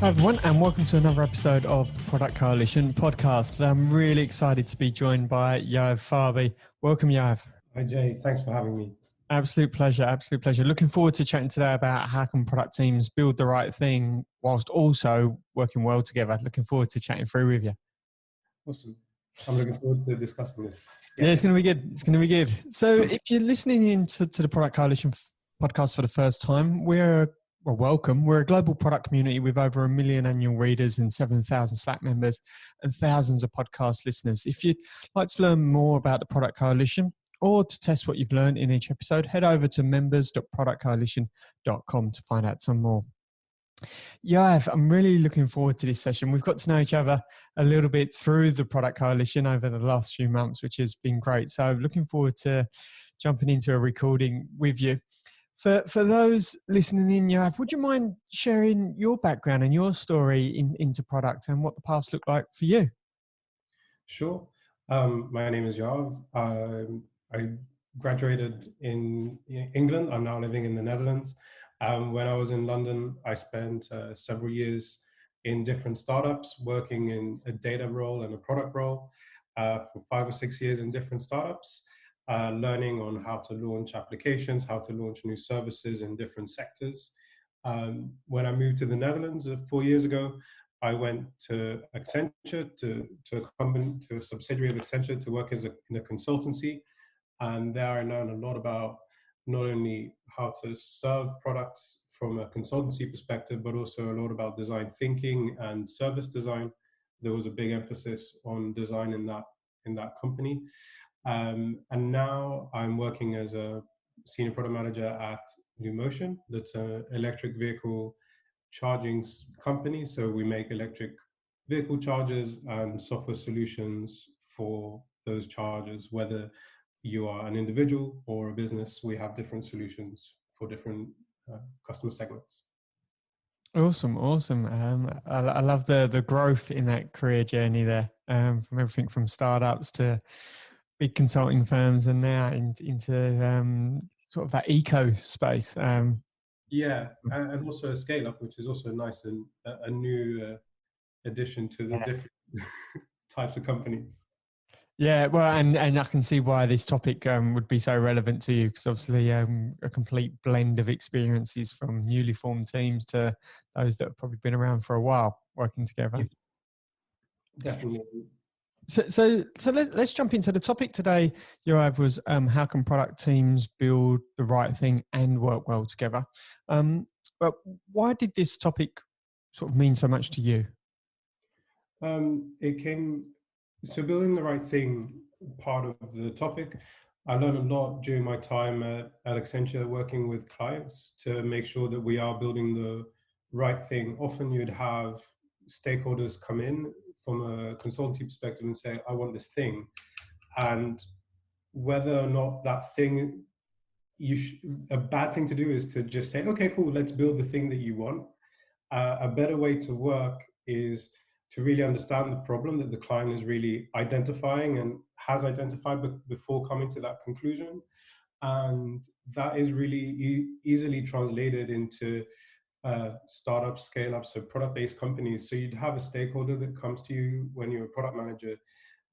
Hi everyone, and welcome to another episode of the Product Coalition podcast. I'm really excited to be joined by Yoav Farbey. Welcome, Yoav. Hi Jay, thanks for having me. Absolute pleasure, absolute pleasure. Looking forward to chatting today about how can product teams build the right thing whilst also working well together. Looking forward to chatting through with you. Awesome. I'm looking forward to discussing this. Yeah, it's going to be good. It's going to be good. So if you're listening in to the Product Coalition podcast for the first time, welcome. We're a global product community with over 1 million annual readers and 7,000 Slack members and thousands of podcast listeners. If you'd like to learn more about the Product Coalition or to test what you've learned in each episode, head over to members.productcoalition.com to find out some more. Yoav, I'm really looking forward to this session. We've got to know each other a little bit through the Product Coalition over the last few months, which has been great. So looking forward to jumping into a recording with you. For those listening in, Yoav, would you mind sharing your background and your story into product and what the past looked like for you? Sure. My name is Yoav. I graduated in England. I'm now living in the Netherlands. When I was in London, I spent several years in different startups, working in a data role and a product role for 5 or 6 years in different startups, learning on how to launch applications, how to launch new services in different sectors. When I moved to the Netherlands 4 years ago, I went to Accenture, to a subsidiary of Accenture, to work in a consultancy. And there I learned a lot about not only how to serve products from a consultancy perspective, but also a lot about design thinking and service design. There was a big emphasis on design in that company. And now I'm working as a senior product manager at NewMotion. That's an electric vehicle charging company. So we make electric vehicle chargers and software solutions for those chargers, whether you are an individual or a business. We have different solutions for different customer segments. Awesome. I love the growth in that career journey there, from everything from startups to big consulting firms and now into sort of that eco space. Yeah, and also a scale up, which is also nice and a new addition to the different types of companies. Yeah, well, and I can see why this topic would be so relevant to you, because obviously a complete blend of experiences from newly formed teams to those that have probably been around for a while working together. Yeah, definitely. So let's jump into the topic today. Yoav, was how can product teams build the right thing and work well together? But why did this topic sort of mean so much to you? So building the right thing, part of the topic, I learned a lot during my time at Accenture working with clients to make sure that we are building the right thing. Often you'd have stakeholders come in from a consultancy perspective and say, I want this thing. And whether or not that thing, a bad thing to do is to just say, okay, cool, let's build the thing that you want. A better way to work is to really understand the problem that the client is really identifying and has identified before coming to that conclusion. And that is really easily translated into startups, scale-ups, so product-based companies. So you'd have a stakeholder that comes to you when you're a product manager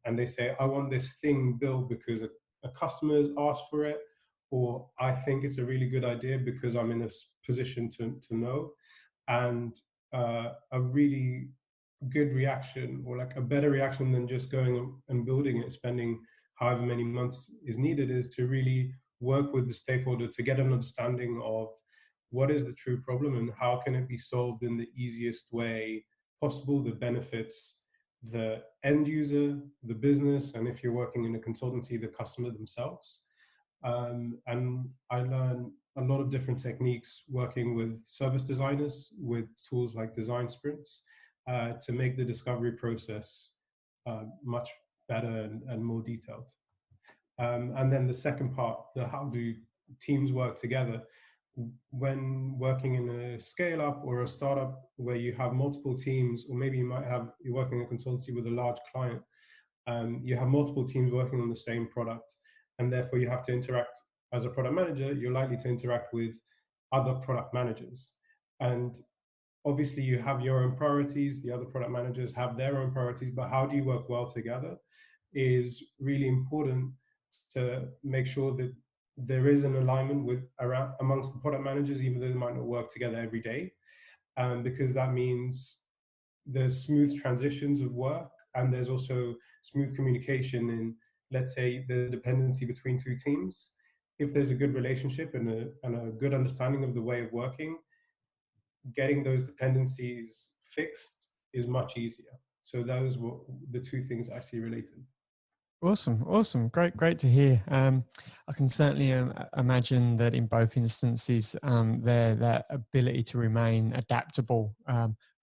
and they say, I want this thing built because a customer has asked for it, or I think it's a really good idea because I'm in a position to know. And a really good reaction, or like a better reaction than just going and building it, spending however many months is needed, is to really work with the stakeholder to get an understanding of what is the true problem and how can it be solved in the easiest way possible that benefits the end user, the business, and if you're working in a consultancy, the customer themselves. And I learned a lot of different techniques working with service designers with tools like design sprints to make the discovery process much better and more detailed. And then the second part, how do teams work together? When working in a scale up or a startup where you have multiple teams, or maybe you're working in a consultancy with a large client, you have multiple teams working on the same product, and therefore you have to interact. As a product manager, you're likely to interact with other product managers. And obviously you have your own priorities, the other product managers have their own priorities, but how do you work well together is really important to make sure that there is an alignment with around amongst the product managers, even though they might not work together every day, because that means there's smooth transitions of work, and there's also smooth communication in, let's say, the dependency between two teams. If there's a good relationship and a good understanding of the way of working, getting those dependencies fixed is much easier. So those were the two things I see related. Awesome, awesome, great to hear. I can certainly imagine that in both instances, their ability to remain adaptable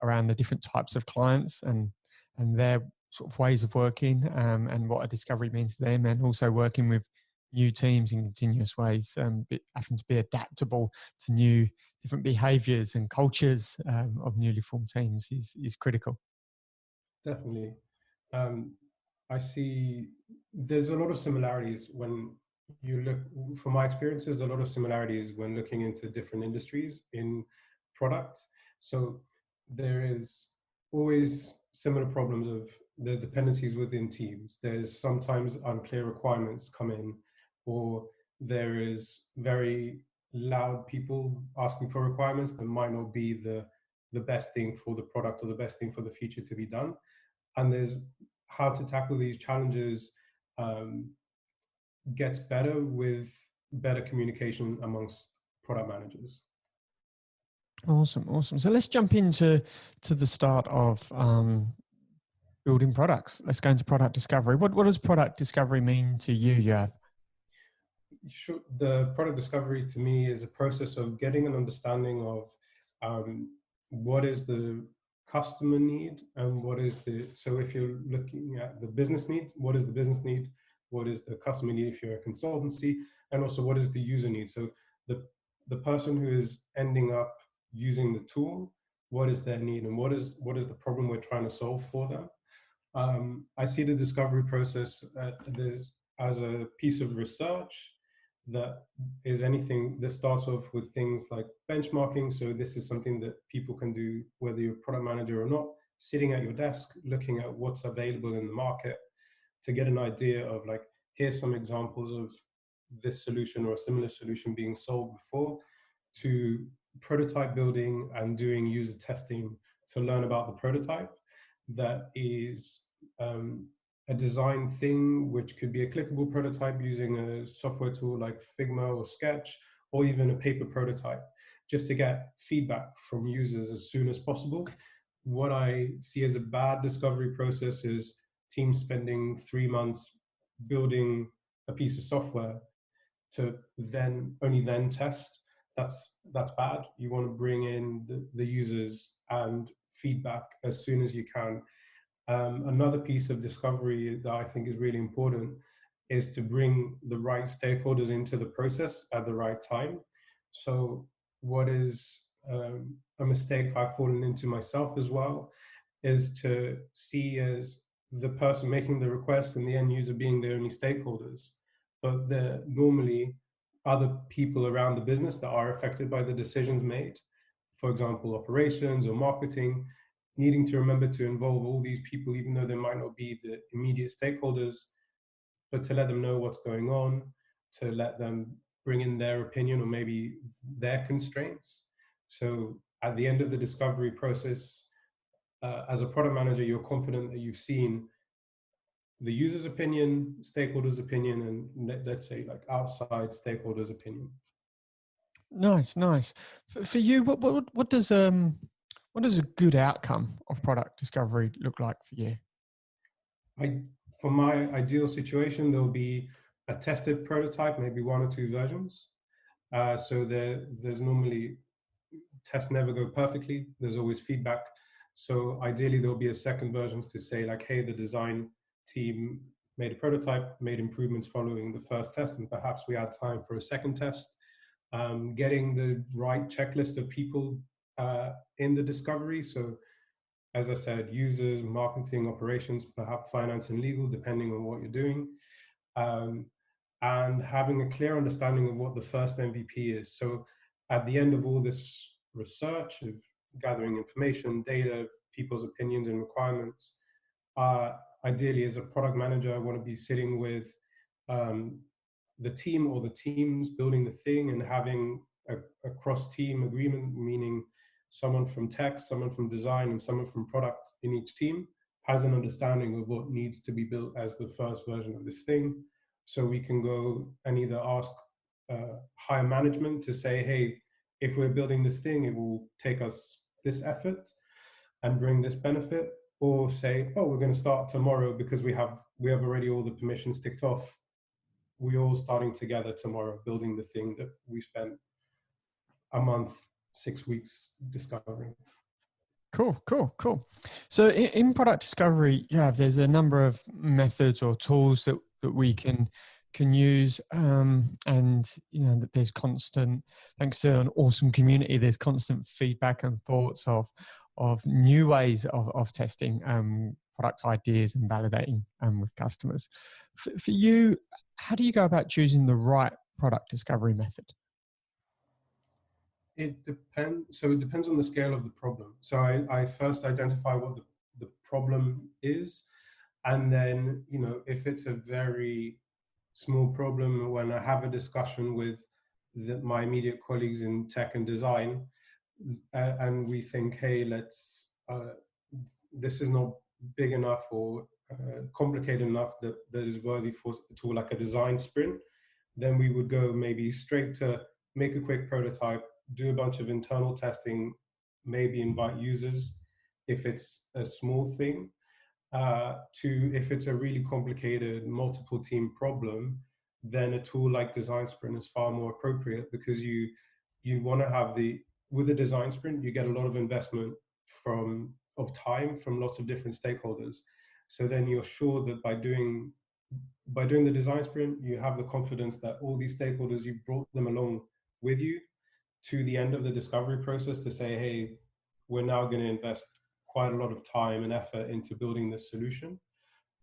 around the different types of clients and their sort of ways of working, and what a discovery means to them, and also working with new teams in continuous ways, having to be adaptable to new different behaviours and cultures of newly formed teams is critical. Definitely. Um, I see there's a lot of similarities when you look, from my experience, there's a lot of similarities when looking into different industries in products. So there is always similar problems of there's dependencies within teams. There's sometimes unclear requirements come in, or there is very loud people asking for requirements that might not be the best thing for the product or the best thing for the future to be done. And there's how to tackle these challenges um, gets better with better communication amongst product managers. Awesome, awesome. So let's jump into the start of building products. Let's go into product discovery. What does product discovery mean to you, Yoav? The product discovery to me is a process of getting an understanding of what is the customer need and what is the, so if you're looking at the business need, what is the business need? What is the customer need if you're a consultancy? And also what is the user need? So the person who is ending up using the tool, what is their need and what is the problem we're trying to solve for them? I see the discovery process as a piece of research that is anything that starts off with things like benchmarking. So this is something that people can do, whether you're a product manager or not, sitting at your desk, looking at what's available in the market to get an idea of like, here's some examples of this solution or a similar solution being solved before, to prototype building and doing user testing to learn about the prototype. That is a design thing, which could be a clickable prototype using a software tool like Figma or Sketch, or even a paper prototype, just to get feedback from users as soon as possible. What I see as a bad discovery process is teams spending 3 months building a piece of software to only then test. That's bad. You want to bring in the users and feedback as soon as you can. Another piece of discovery that I think is really important is to bring the right stakeholders into the process at the right time. So what is a mistake I've fallen into myself as well is to see as the person making the request and the end user being the only stakeholders, but they're normally other people around the business that are affected by the decisions made. For example, operations or marketing, needing to remember to involve all these people, even though they might not be the immediate stakeholders, but to let them know what's going on, to let them bring in their opinion or maybe their constraints. So at the end of the discovery process, as a product manager, you're confident that you've seen the user's opinion, stakeholders' opinion, and let's say like outside stakeholders' opinion. Nice. For you, what does a good outcome of product discovery look like for you? For my ideal situation, there'll be a tested prototype, maybe 1 or 2 versions. So there's normally tests never go perfectly. There's always feedback. So ideally, there'll be a second version to say like, hey, the design team made a prototype, made improvements following the first test, and perhaps we had time for a second test. Getting the right checklist of people in the discovery. So as I said, users, marketing, operations, perhaps finance and legal, depending on what you're doing. And having a clear understanding of what the first MVP is. So at the end of all this research, of gathering information, data, people's opinions and requirements. Ideally, as a product manager, I want to be sitting with the team or the teams building the thing and having a cross-team agreement, meaning someone from tech, someone from design, and someone from product in each team has an understanding of what needs to be built as the first version of this thing. So we can go and either ask higher management to say, hey, if we're building this thing, it will take us this effort and bring this benefit, or say, oh, we're going to start tomorrow because we have already all the permissions ticked off. We're all starting together tomorrow, building the thing that we spent a month, 6 weeks discovering. Cool. So in product discovery, there's a number of methods or tools that we can use, and that there's constant, thanks to an awesome community, there's constant feedback and thoughts of new ways of testing product ideas and validating with customers. For you, how do you go about choosing the right product discovery method? It depends. So it depends on the scale of the problem. So I first identify what the problem is. And then, if it's a very small problem, when I have a discussion with my immediate colleagues in tech and design, and we think, hey, this is not big enough or complicated enough that is worthy for a tool like a design sprint, then we would go maybe straight to make a quick prototype, do a bunch of internal testing, maybe invite users if it's a small thing, to if it's a really complicated multiple team problem, then a tool like design sprint is far more appropriate, because you want to have with a design sprint, you get a lot of investment of time from lots of different stakeholders. So then you're sure that by doing the design sprint, you have the confidence that all these stakeholders, you brought them along with you to the end of the discovery process to say, hey, we're now going to invest quite a lot of time and effort into building this solution.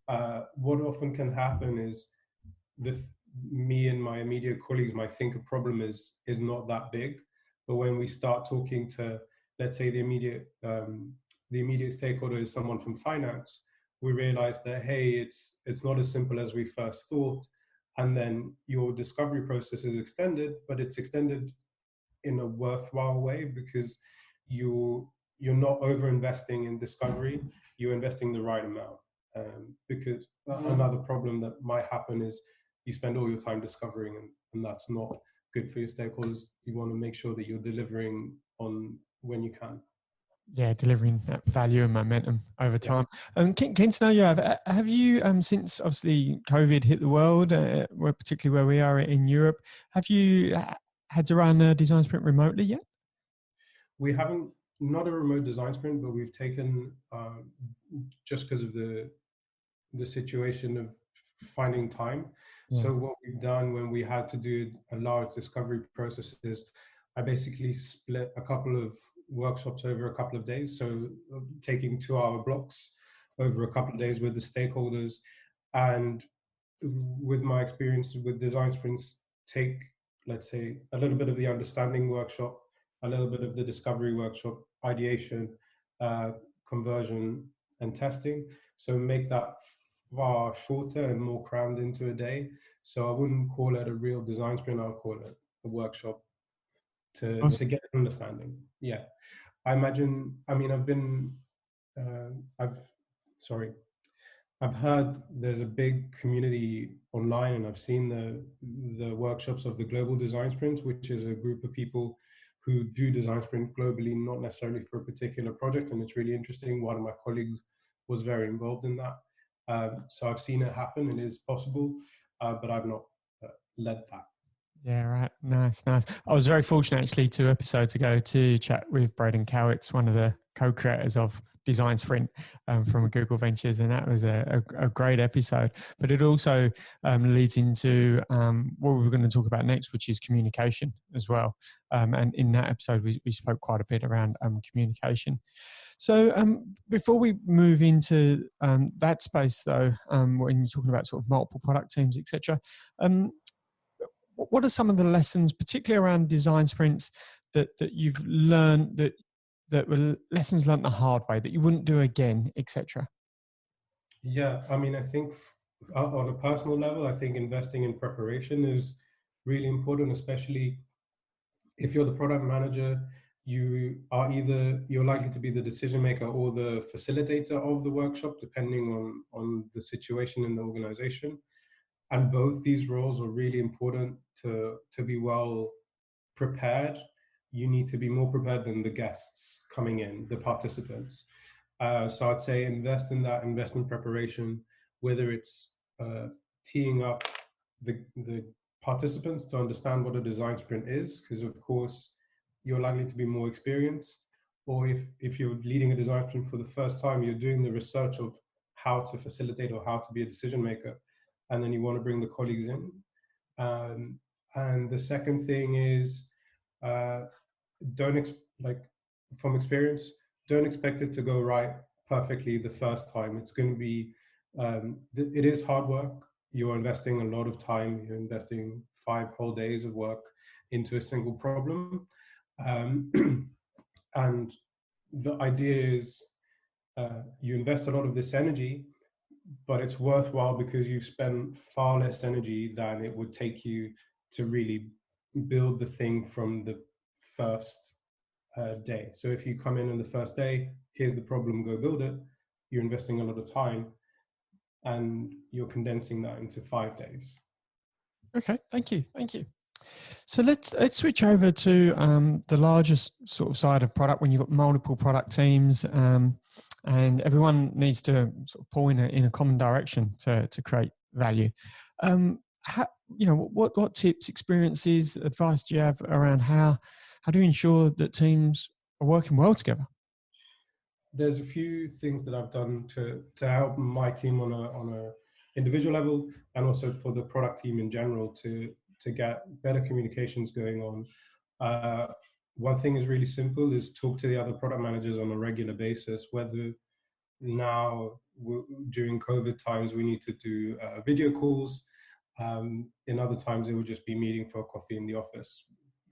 What often can happen is me and my immediate colleagues might think a problem is not that big, but when we start talking to, let's say, the immediate stakeholder is someone from finance, we realize that, hey, it's not as simple as we first thought, and then your discovery process is extended, but it's extended in a worthwhile way, because you're not over investing in discovery, you're investing the right amount. Because another problem that might happen is you spend all your time discovering, and that's not good for your stakeholders. You want to make sure that you're delivering on when you can. Yeah, delivering that value and momentum over time. Keen to know, have you, since obviously COVID hit the world, particularly where we are in Europe, have you had to run a design sprint remotely yet? We haven't, not a remote design sprint, but we've taken, just because of the situation of finding time. Yeah. So what we've done when we had to do a large discovery process is I basically split a couple of workshops over a couple of days. So taking 2-hour blocks over a couple of days with the stakeholders, and with my experience with design sprints, take, let's say, a little bit of the understanding workshop, a little bit of the discovery workshop, ideation, conversion, and testing. So make that far shorter and more crammed into a day. So I wouldn't call it a real design sprint, I'll call it a workshop to get an understanding. Yeah. I imagine, I've heard there's a big community online, and I've seen the workshops of the Global Design Sprints, which is a group of people who do design sprint globally, not necessarily for a particular project. And it's really interesting. One of my colleagues was very involved in that. So I've seen it happen. It is possible, but I've not led that. Yeah, right. Nice. I was very fortunate, actually, 2 episodes ago to chat with Braden Cowitz, one of the co-creators of Design Sprint from Google Ventures, and that was a great episode. But it also leads into what we're going to talk about next, which is communication as well. And in that episode, we spoke quite a bit around communication. So before we move into that space, though, when you're talking about sort of multiple product teams, etc., what are some of the lessons, particularly around design sprints, that you've learned that that were lessons learned the hard way that you wouldn't do again, etc.? Yeah, I mean, I think on a personal level, I think investing in preparation is really important, especially if you're the product manager. You're likely to be the decision maker or the facilitator of the workshop, depending on the situation in the organization. And both these roles are really important to be well prepared. You need to be more prepared than the guests coming in, the participants. So I'd say invest in that, invest in preparation, whether it's teeing up the participants to understand what a design sprint is, because of course you're likely to be more experienced, or if you're leading a design sprint for the first time, you're doing the research of how to facilitate or how to be a decision maker, and then you want to bring the colleagues in. And the second thing is, uh, like from experience, don't expect it to go right perfectly the first time. It's going to be, it is hard work. You're investing a lot of time. You're investing 5 whole days of work into a single problem. And the idea is, you invest a lot of this energy, but it's worthwhile because you spend far less energy than it would take you to really build the thing from the first day. So if you come in on the first day, here's the problem, go build it. You're investing a lot of time, and you're condensing that into 5 days. Okay, thank you. So let's switch over to the largest sort of side of product, when you've got multiple product teams, and everyone needs to sort of pull in a common direction to create value. What tips, experiences, advice do you have around how do you ensure that teams are working well together? There's a few things that I've done to help my team on a individual level, and also for the product team in general, to get better communications going on. One thing is really simple: is talk to the other product managers on a regular basis. Whether now during COVID times we need to do video calls, in other times it would just be meeting for a coffee in the office.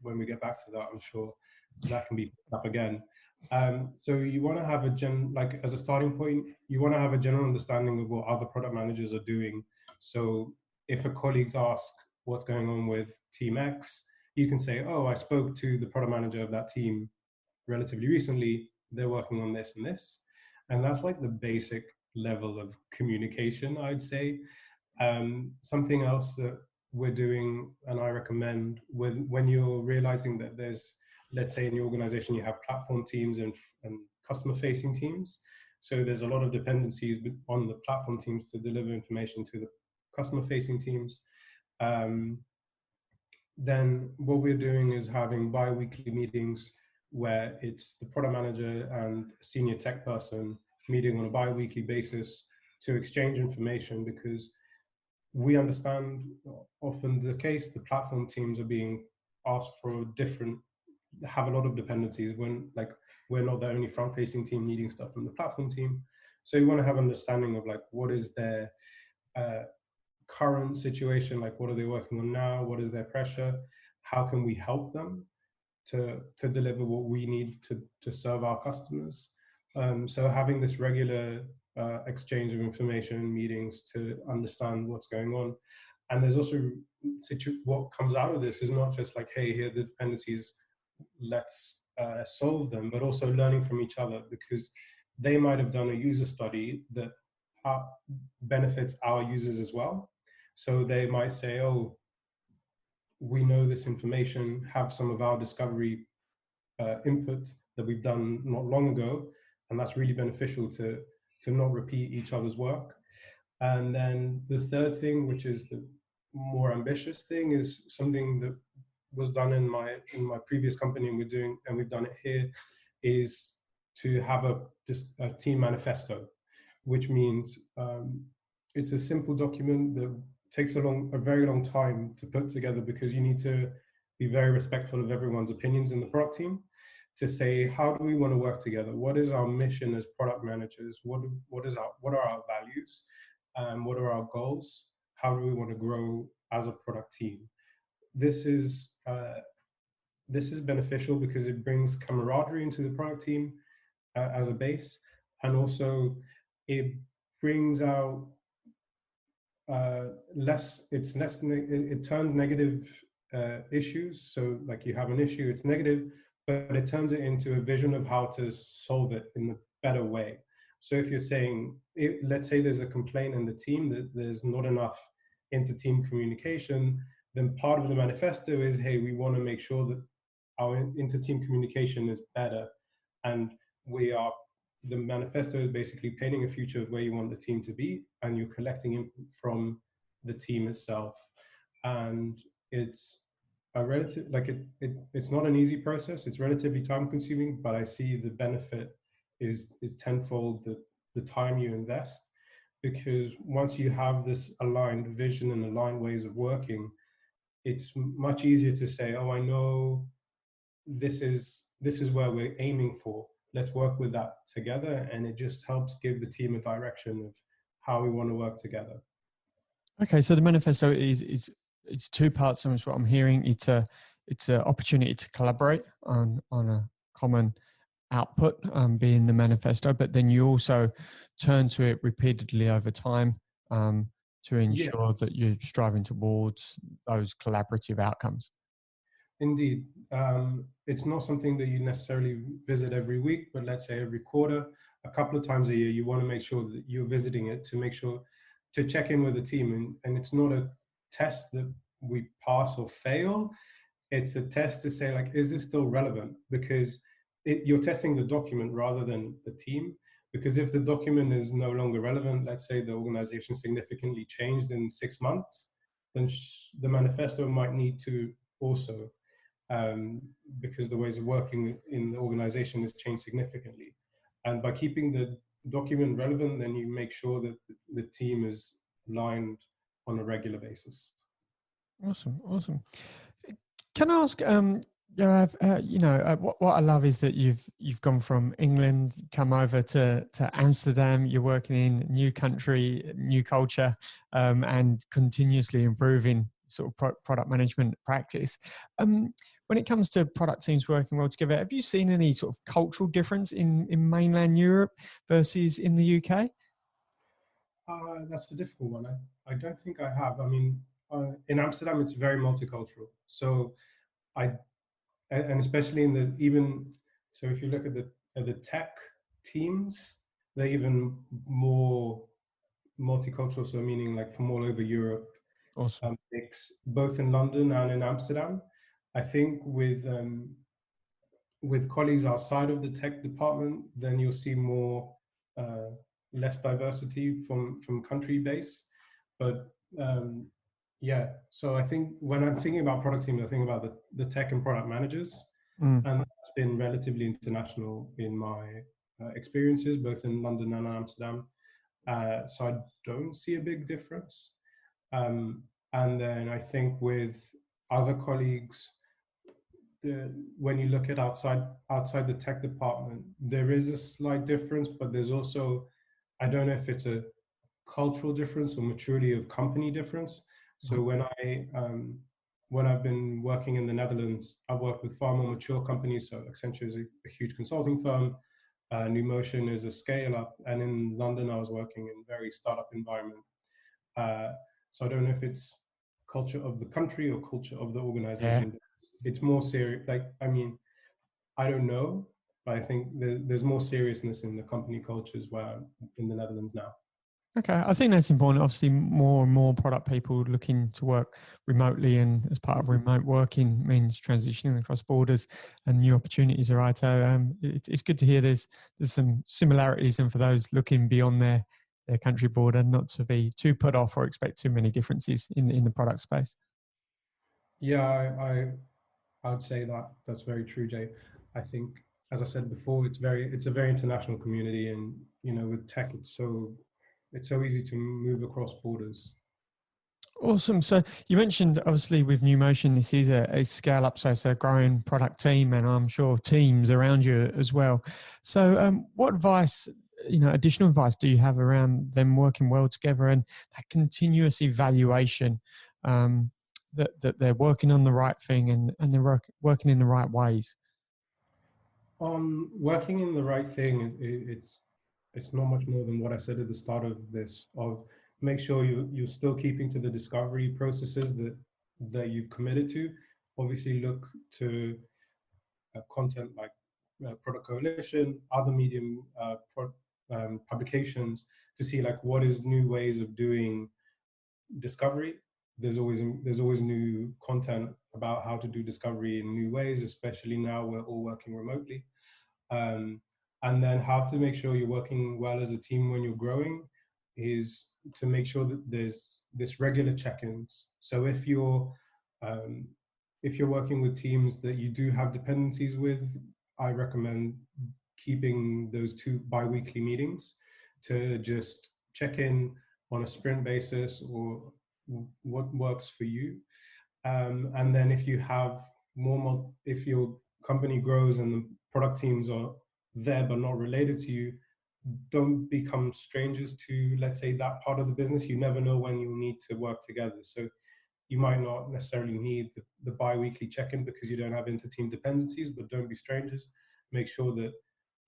When we get back to that, I'm sure that can be picked up again. So you want to have as a starting point, you want to have a general understanding of what other product managers are doing. So if a colleagues ask what's going on with team X, you can say, oh, I spoke to the product manager of that team relatively recently. They're working on this and this. And that's like the basic level of communication, I'd say. Something else that we're doing, and I recommend, when you're realizing that there's, let's say in your organization, you have platform teams and customer facing teams. So there's a lot of dependencies on the platform teams to deliver information to the customer facing teams. Then what we're doing is having bi-weekly meetings where it's the product manager and a senior tech person meeting on a bi-weekly basis to exchange information, because we understand often the case, the platform teams are being asked for have a lot of dependencies when, like, we're not the only front-facing team needing stuff from the platform team. So you want to have understanding of like, what is their current situation, like what are they working on now, what is their pressure, how can we help them to deliver what we need to serve our customers. So having this regular exchange of information, meetings to understand what's going on. And there's also what comes out of this is not just like, hey, here are the dependencies, let's solve them, but also learning from each other, because they might have done a user study that benefits our users as well. So they might say, oh, we know this information, have some of our discovery input that we've done not long ago, and that's really beneficial to not repeat each other's work. And then the third thing, which is the more ambitious thing, is something that was done in my previous company, and we've done it here, is to have a team manifesto, which means it's a simple document that takes a very long time to put together, because you need to be very respectful of everyone's opinions in the product team, to say, how do we want to work together? What is our mission as product managers? What are our values? What are our goals? How do we want to grow as a product team? This is this is beneficial because it brings camaraderie into the product team as a base, and also it brings out it turns negative issues. So like you have an issue, it's negative, but it turns it into a vision of how to solve it in a better way. So if you're saying, let's say there's a complaint in the team that there's not enough inter-team communication, then part of the manifesto is, hey, we want to make sure that our inter-team communication is better. And the manifesto is basically painting a future of where you want the team to be, and you're collecting input from the team itself. And it's a relative, it's not an easy process. It's relatively time consuming, but I see the benefit is tenfold the time you invest, because once you have this aligned vision and aligned ways of working, it's much easier to say, oh, I know this is where we're aiming for. Let's work with that together. And it just helps give the team a direction of how we want to work together. Okay, so the manifesto is it's two parts. Is what I'm hearing. It's an opportunity to collaborate on a common output, being the manifesto, but then you also turn to it repeatedly over time to ensure that you're striving towards those collaborative outcomes. Indeed. It's not something that you necessarily visit every week, but let's say every quarter, a couple of times a year, you want to make sure that you're visiting it to make sure to check in with the team. And it's not a test that we pass or fail. It's a test to say, like, is this still relevant? Because you're testing the document rather than the team. Because if the document is no longer relevant, let's say the organization significantly changed in 6 months, then the manifesto might need to also, because the ways of working in the organization has changed significantly. And by keeping the document relevant, then you make sure that the team is aligned on a regular basis. Awesome. Can I ask, what I love is that you've gone from England, come over to Amsterdam. You're working in a new country, new culture, and continuously improving sort of product management practice. When it comes to product teams working well together, have you seen any sort of cultural difference in mainland Europe versus in the UK? That's a difficult one. I don't think I have. I mean, in Amsterdam, it's very multicultural. So and especially so if you look at the tech teams, they're even more multicultural. So meaning like from all over Europe. Awesome. Both in London and in Amsterdam. I think with colleagues outside of the tech department, then you'll see more less diversity from country base. But so I think when I'm thinking about product teams, I think about the tech and product managers, and that's been relatively international in my experiences, both in London and Amsterdam. So I don't see a big difference. And then I think with other colleagues, when you look at outside the tech department, there is a slight difference, but there's also, I don't know if it's a cultural difference or maturity of company difference. So when I've been working in the Netherlands, I've worked with far more mature companies. So Accenture is a huge consulting firm. New Motion is a scale up. And in London, I was working in a very startup environment. So I don't know if it's culture of the country or culture of the organization. Yeah. It's more serious. I don't know, but I think there's more seriousness in the company cultures in the Netherlands now. Okay, I think that's important. Obviously, more and more product people looking to work remotely, and as part of remote working means transitioning across borders and new opportunities. Right, so it's good to hear there's some similarities, and for those looking beyond their country border, not to be too put off or expect too many differences in the product space. Yeah, I would say that's very true, Jay. I think, as I said before, it's a very international community, and with tech, it's so easy to move across borders. Awesome. So you mentioned, obviously, with New Motion, this is a scale up, so it's a growing product team, and I'm sure teams around you as well. So what advice, additional advice do you have around them working well together and that continuous evaluation that they're working on the right thing and they're working in the right ways? On working in the right thing, it's not much more than what I said at the start of this. Of make sure you're still keeping to the discovery processes that you've committed to. Obviously, look to content like Product Coalition, other medium publications to see like what is new ways of doing discovery. There's always new content about how to do discovery in new ways, especially now we're all working remotely. And then how to make sure you're working well as a team when you're growing is to make sure that there's this regular check-ins. So if you're working with teams that you do have dependencies with, I recommend keeping those 2 bi-weekly meetings to just check in on a sprint basis or what works for you. And then if you have if your company grows and the product teams are there but not related to you, don't become strangers to, let's say, that part of the business. You never know when you'll need to work together. So you might not necessarily need the bi-weekly check-in because you don't have inter-team dependencies, but don't be strangers. Make sure that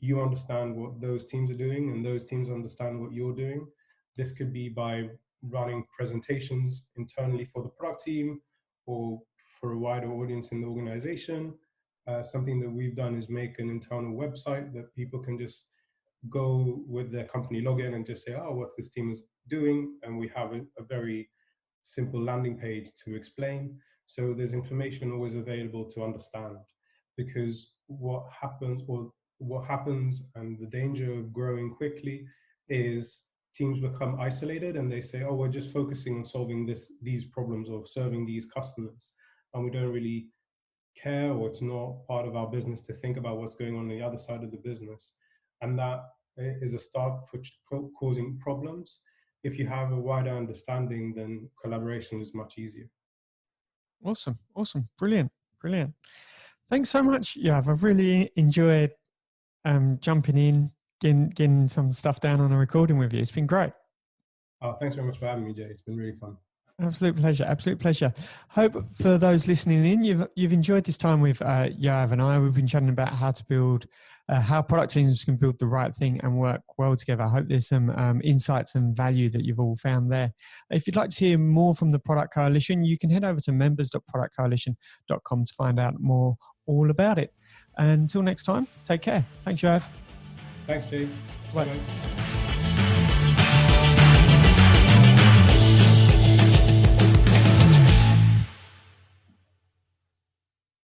you understand what those teams are doing and those teams understand what you're doing. This could be by running presentations internally for the product team or for a wider audience in the organization. Something that we've done is make an internal website that people can just go with their company login and just say, oh, what's this team is doing? And we have a very simple landing page to explain. So there's information always available to understand, because what happens and the danger of growing quickly is teams become isolated and they say, oh, we're just focusing on solving these problems or serving these customers. And we don't really care, or it's not part of our business to think about what's going on the other side of the business. And that is a start for causing problems. If you have a wider understanding, then collaboration is much easier. Awesome. Brilliant. Thanks so much, Yoav. I've really enjoyed jumping in, getting some stuff down on a recording with you. It's been great. Oh, thanks very much for having me, Jay. It's been really fun. Absolute pleasure. Hope for those listening in, you've enjoyed this time with Yoav and I. We've been chatting about how to build, how product teams can build the right thing and work well together. I hope there's some insights and value that you've all found there. If you'd like to hear more from the Product Coalition, you can head over to members.productcoalition.com to find out more all about it. Until next time, take care. Thanks, Yoav. Thanks, Jay. Bye.